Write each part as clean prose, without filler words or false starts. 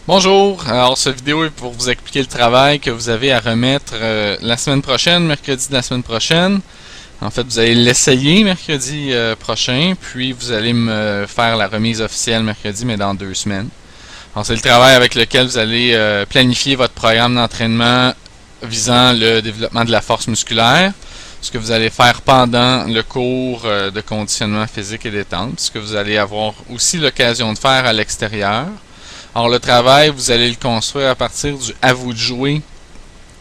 Bonjour, alors cette vidéo est pour vous expliquer le travail que vous avez à remettre la semaine prochaine, mercredi de la semaine prochaine. En fait, vous allez l'essayer mercredi prochain, puis vous allez me faire la remise officielle mercredi, mais dans 2 semaines. Alors c'est le travail avec lequel vous allez planifier votre programme d'entraînement visant le développement de la force musculaire, ce que vous allez faire pendant le cours de conditionnement physique et détente, ce que vous allez avoir aussi l'occasion de faire à l'extérieur. Alors le travail, vous allez le construire à partir du À vous de jouer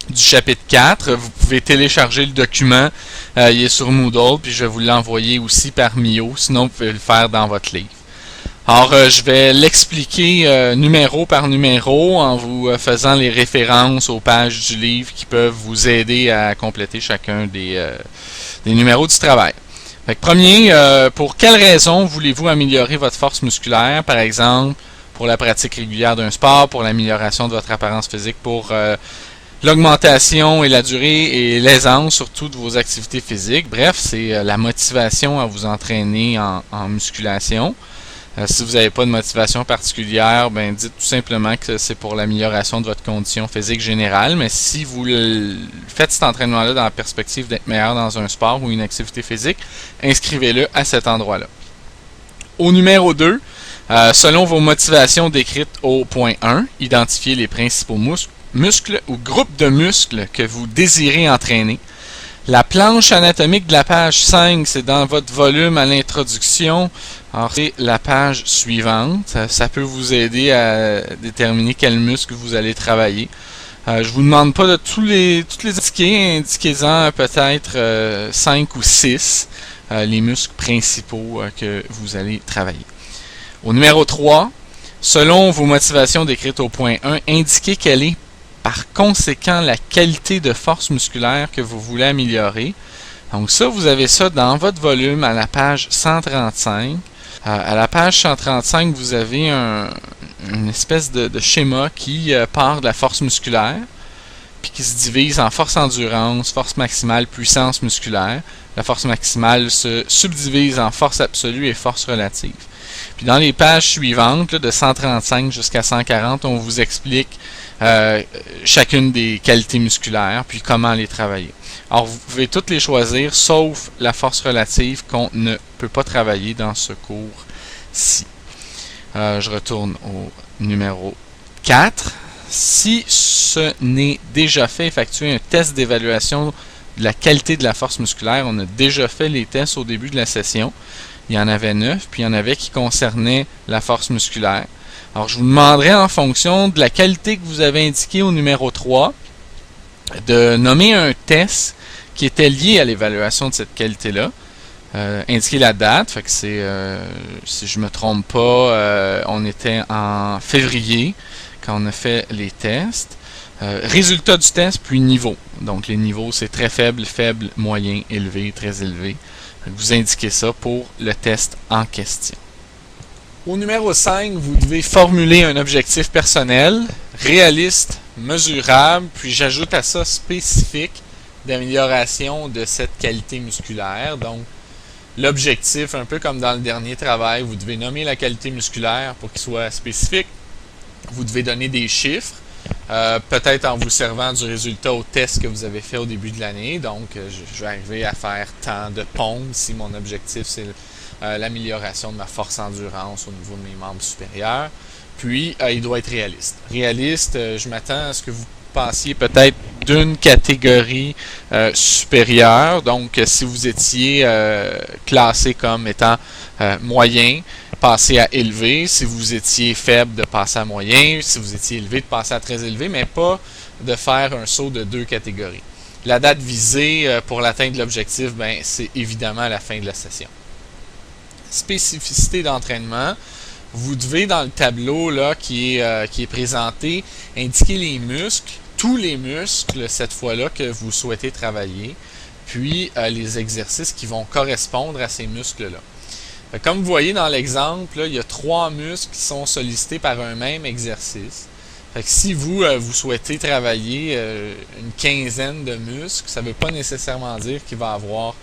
du chapitre 4. Vous pouvez télécharger le document, il est sur Moodle, puis je vais vous l'envoyer aussi par Mio, sinon vous pouvez le faire dans votre livre. Alors je vais l'expliquer numéro par numéro en vous faisant les références aux pages du livre qui peuvent vous aider à compléter chacun des numéros du travail. Fait que premier, pour quelles raisons voulez-vous améliorer votre force musculaire, par exemple, pour la pratique régulière d'un sport, pour l'amélioration de votre apparence physique, pour l'augmentation et la durée et l'aisance surtout de vos activités physiques. Bref, c'est la motivation à vous entraîner en musculation. Si vous n'avez pas de motivation particulière, ben dites tout simplement que c'est pour l'amélioration de votre condition physique générale. Mais si vous faites cet entraînement-là dans la perspective d'être meilleur dans un sport ou une activité physique, inscrivez-le à cet endroit-là. Au numéro 2, selon vos motivations décrites au point 1, identifiez les principaux muscles ou groupes de muscles que vous désirez entraîner. La planche anatomique de la page 5, c'est dans votre volume à l'introduction. Alors, c'est la page suivante. Ça peut vous aider à déterminer quel muscle vous allez travailler. Je vous demande pas de toutes les indiquer. Indiquez-en peut-être 5 ou 6, les muscles principaux que vous allez travailler. Au numéro 3, selon vos motivations décrites au point 1, indiquez quelle est par conséquent la qualité de force musculaire que vous voulez améliorer. Donc ça, vous avez ça dans votre volume à la page 135. À la page 135, vous avez une espèce de schéma qui part de la force musculaire, puis qui se divise en force endurance, force maximale, puissance musculaire. La force maximale se subdivise en force absolue et force relative. Puis dans les pages suivantes, là, de 135 jusqu'à 140, on vous explique chacune des qualités musculaires, puis comment les travailler. Alors, vous pouvez toutes les choisir, sauf la force relative qu'on ne peut pas travailler dans ce cours-ci. Je retourne au numéro 4. Si ce n'est déjà fait, effectuez un test d'évaluation de la qualité de la force musculaire. On a déjà fait les tests au début de la session. Il y en avait 9, puis il y en avait qui concernaient la force musculaire. Alors, je vous demanderai en fonction de la qualité que vous avez indiquée au numéro 3, de nommer un test qui était lié à l'évaluation de cette qualité-là. Indiquer la date, fait que c'est, si je ne me trompe pas, on était en février quand on a fait les tests. Résultat du test, puis niveau. Donc, les niveaux, c'est très faible, faible, moyen, élevé, très élevé. Vous indiquez ça pour le test en question. Au numéro 5, vous devez formuler un objectif personnel, réaliste, mesurable, puis j'ajoute à ça spécifique d'amélioration de cette qualité musculaire. Donc, l'objectif, un peu comme dans le dernier travail, vous devez nommer la qualité musculaire pour qu'il soit spécifique. Vous devez donner des chiffres, peut-être en vous servant du résultat au test que vous avez fait au début de l'année. Donc, je vais arriver à faire tant de pompes si mon objectif c'est l'amélioration de ma force endurance au niveau de mes membres supérieurs. Puis, il doit être réaliste. Réaliste, je m'attends à ce que vous pensiez peut-être d'une catégorie supérieure. Donc, si vous étiez classé comme étant moyen, passer à élevé. Si vous étiez faible, de passer à moyen. Si vous étiez élevé, de passer à très élevé, mais pas de faire un saut de 2 catégories. La date visée pour l'atteinte de l'objectif, ben, c'est évidemment à la fin de la session. Spécificité d'entraînement. Vous devez, dans le tableau là, qui est présenté, indiquer les muscles, tous les muscles cette fois-là que vous souhaitez travailler, puis les exercices qui vont correspondre à ces muscles-là. Comme vous voyez dans l'exemple, il y a 3 muscles qui sont sollicités par un même exercice. Fait que si vous souhaitez travailler une quinzaine de muscles, ça ne veut pas nécessairement dire qu'il va y avoir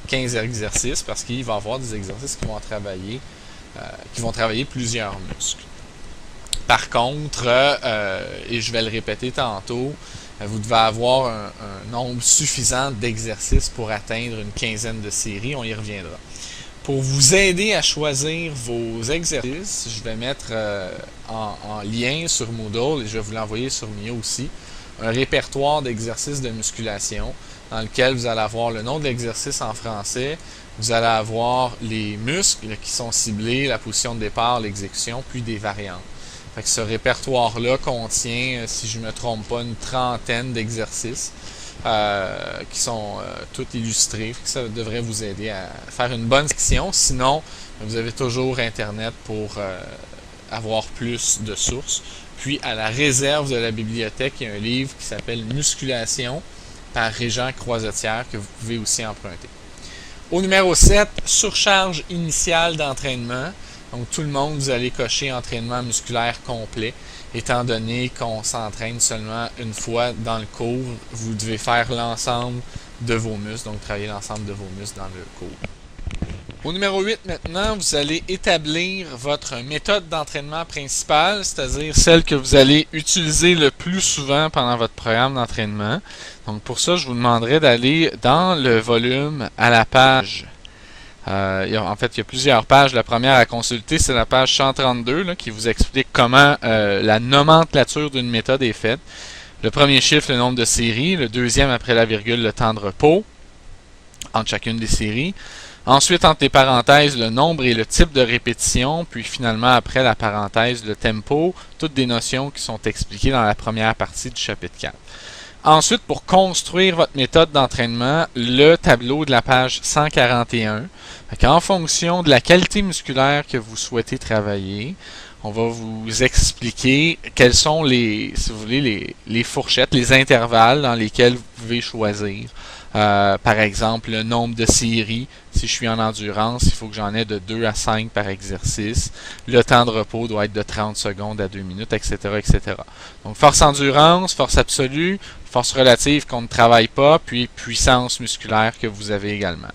15 exercices, parce qu'il va y avoir des exercices qui vont travailler plusieurs muscles. Par contre, et je vais le répéter tantôt, vous devez avoir un nombre suffisant d'exercices pour atteindre une quinzaine de séries. On y reviendra. Pour vous aider à choisir vos exercices, je vais mettre en lien sur Moodle, et je vais vous l'envoyer sur Mio aussi, un répertoire d'exercices de musculation dans lequel vous allez avoir le nom de l'exercice en français, vous allez avoir les muscles qui sont ciblés, la position de départ, l'exécution, puis des variantes. Fait que ce répertoire-là contient, si je ne me trompe pas, une trentaine d'exercices qui sont tous illustrés. Ça devrait vous aider à faire une bonne section. Sinon, vous avez toujours Internet pour avoir plus de sources. Puis, à la réserve de la bibliothèque, il y a un livre qui s'appelle Musculation par Régent Croisetière que vous pouvez aussi emprunter. Au numéro 7, surcharge initiale d'entraînement. Donc, tout le monde, vous allez cocher entraînement musculaire complet. Étant donné qu'on s'entraîne seulement une fois dans le cours, vous devez faire l'ensemble de vos muscles, donc travailler l'ensemble de vos muscles dans le cours. Au numéro 8, maintenant, vous allez établir votre méthode d'entraînement principale, c'est-à-dire celle que vous allez utiliser le plus souvent pendant votre programme d'entraînement. Donc, pour ça, je vous demanderai d'aller dans le volume à la page. En fait, il y a plusieurs pages. La première à consulter, c'est la page 132 là, qui vous explique comment la nomenclature d'une méthode est faite. Le premier chiffre, le nombre de séries. Le deuxième, après la virgule, le temps de repos entre chacune des séries. Ensuite, entre les parenthèses, le nombre et le type de répétition. Puis finalement, après la parenthèse, le tempo. Toutes des notions qui sont expliquées dans la première partie du chapitre 4. Ensuite, pour construire votre méthode d'entraînement, le tableau de la page 141. En fonction de la qualité musculaire que vous souhaitez travailler, on va vous expliquer quelles sont les, si vous voulez, les fourchettes, les intervalles dans lesquels vous pouvez choisir. Par exemple, le nombre de séries. Si je suis en endurance, il faut que j'en ai de 2 à 5 par exercice. Le temps de repos doit être de 30 secondes à 2 minutes, etc., etc. Donc, force endurance, force absolue, force relative qu'on ne travaille pas, puis puissance musculaire que vous avez également.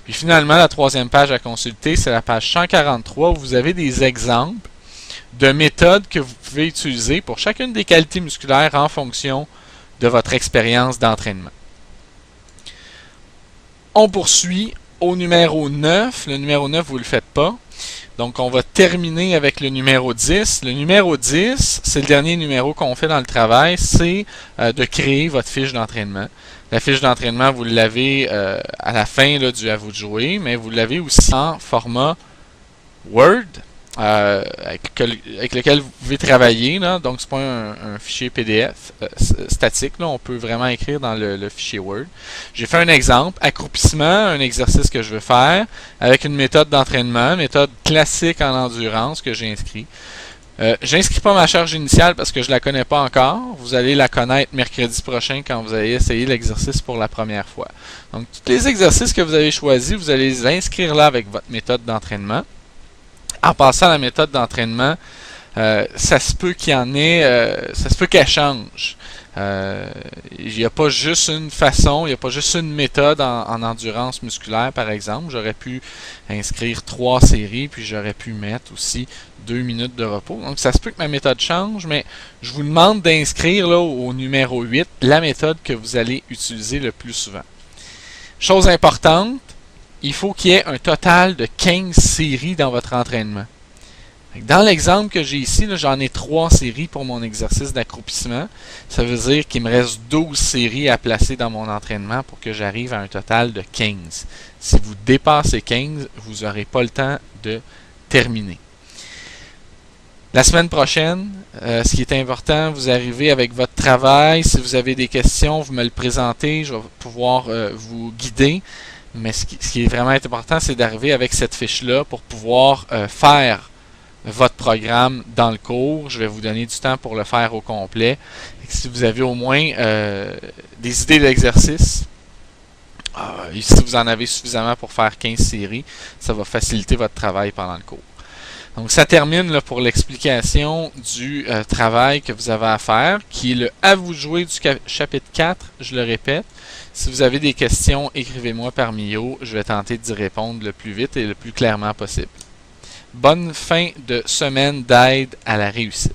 Puis finalement, la troisième page à consulter, c'est la page 143 où vous avez des exemples de méthodes que vous pouvez utiliser pour chacune des qualités musculaires en fonction de votre expérience d'entraînement. On poursuit au numéro 9. Le numéro 9, vous ne le faites pas. Donc, on va terminer avec le numéro 10. Le numéro 10, c'est le dernier numéro qu'on fait dans le travail, c'est de créer votre fiche d'entraînement. La fiche d'entraînement, vous l'avez à la fin là, du « À vous de jouer », mais vous l'avez aussi en format Word, avec lequel vous pouvez travailler. Là. Donc, ce n'est pas un fichier PDF statique. Là. On peut vraiment écrire dans le fichier Word. J'ai fait un exemple, accroupissement, un exercice que je veux faire, avec une méthode d'entraînement, méthode classique en endurance que j'ai inscrit. J'inscris pas ma charge initiale parce que je la connais pas encore. Vous allez la connaître mercredi prochain quand vous allez essayer l'exercice pour la première fois. Donc, tous les exercices que vous avez choisis, vous allez les inscrire là avec votre méthode d'entraînement. En passant à la méthode d'entraînement, ça se peut qu'il y en ait, ça se peut qu'elle change. Il n'y a pas juste une façon, il n'y a pas juste une méthode en endurance musculaire, par exemple. J'aurais pu inscrire 3 séries, puis j'aurais pu mettre aussi 2 minutes de repos. Donc, ça se peut que ma méthode change, mais je vous demande d'inscrire là au numéro 8 la méthode que vous allez utiliser le plus souvent. Chose importante, il faut qu'il y ait un total de 15 séries dans votre entraînement. Dans l'exemple que j'ai ici, j'en ai 3 séries pour mon exercice d'accroupissement. Ça veut dire qu'il me reste 12 séries à placer dans mon entraînement pour que j'arrive à un total de 15. Si vous dépassez 15, vous n'aurez pas le temps de terminer. La semaine prochaine, ce qui est important, vous arrivez avec votre travail. Si vous avez des questions, vous me le présentez. Je vais pouvoir vous guider. Mais ce qui est vraiment important, c'est d'arriver avec cette fiche-là pour pouvoir faire votre programme dans le cours. Je vais vous donner du temps pour le faire au complet. Et si vous avez au moins des idées d'exercice, si vous en avez suffisamment pour faire 15 séries, ça va faciliter votre travail pendant le cours. Donc, ça termine là, pour l'explication du travail que vous avez à faire, qui est le « À vous de jouer » du chapitre 4, je le répète. Si vous avez des questions, écrivez-moi par Mio. Je vais tenter d'y répondre le plus vite et le plus clairement possible. Bonne fin de semaine d'aide à la réussite.